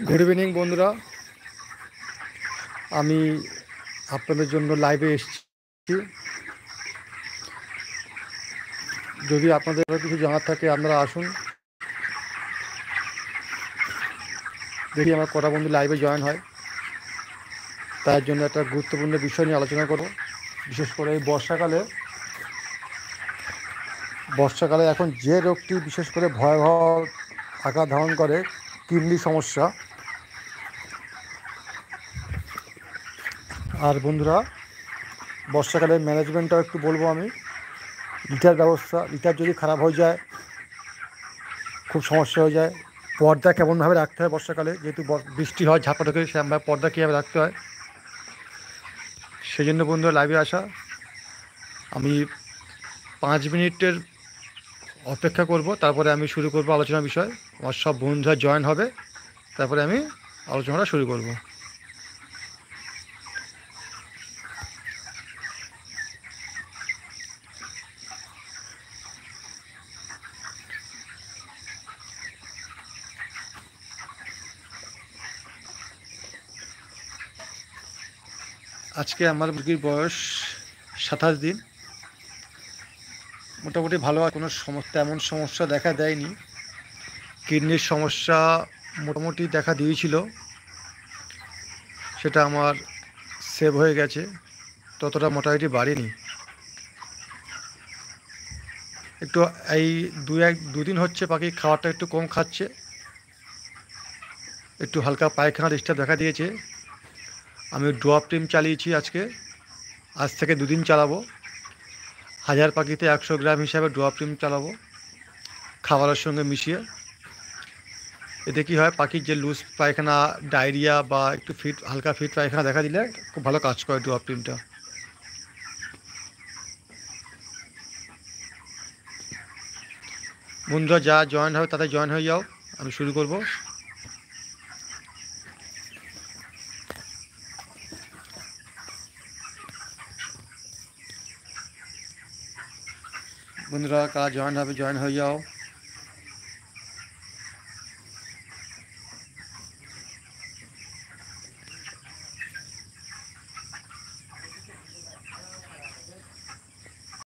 Good evening বন্ধুরা, আমি আপনাদের জন্য লাইভে এসেছি। যদি আপনাদের কিছু জানার থাকে আপনারা আসুন, দেখি আমার কটা বন্ধু লাইভে জয়েন হয়। তার জন্য একটা গুরুত্বপূর্ণ বিষয় নিয়ে আলোচনা করব। বিশেষ করে এই বর্ষাকালে এখন যে রোগটি বিশেষ করে ভয়াবহ আকার ধারণ করে, কিডনি সমস্যা। আর বন্ধুরা, বর্ষাকালের ম্যানেজমেন্টটাও একটু বলবো আমি। লিটার যদি খারাপ হয়ে যায় খুব সমস্যা হয়ে যায়। পর্দা কেমনভাবে রাখতে হয় বর্ষাকালে, যেহেতু বৃষ্টি হয় ঝাপটাকে, সেরকমভাবে পর্দা কীভাবে রাখতে হয়, সেই জন্য বন্ধুরা লাইভে আসা। আমি 5 মিনিটের অপেক্ষা করব, তারপরে আমি শুরু করব আলোচনা বিষয়। আমার সব বন্ধুরা জয়েন হবে, তারপরে আমি আলোচনাটা শুরু করব। আজকে আমার মুরগির বয়স 27 দিন। মোটামুটি ভালো, আর কোনো তেমন সমস্যা দেখা দেয়নি। কিডনির সমস্যা মোটামুটি দেখা দিয়েছিল, সেটা আমার সেভ হয়ে গেছে, ততটা মোটামুটি বাড়েনি। একটু এই দুদিন হচ্ছে পাখি খাবারটা একটু কম খাচ্ছে, একটু হালকা পায়খানা ডিস্টার্ব দেখা দিয়েছে। আমি ড্রপ টিম চালিয়েছি আজ থেকে 2 দিন চালাবো। 1000 পাখিতে 100 গ্রাম হিসাবে ড্রপ টিম চালাবো খাবারের সঙ্গে মিশিয়ে। এতে কী হয়, পাখির যে লুজ পায়খানা, ডায়রিয়া বা একটু হালকা ফিট পায়খানা দেখা দিলে খুব ভালো কাজ করে ড্রপ টিমটা। বন্ধুরা যা জয়েন হবে তাতে জয়েন হয়ে যাও, আমি শুরু করব। বন্ধুরা কারা জয়েন হবে জয়েন হয়ে যাও।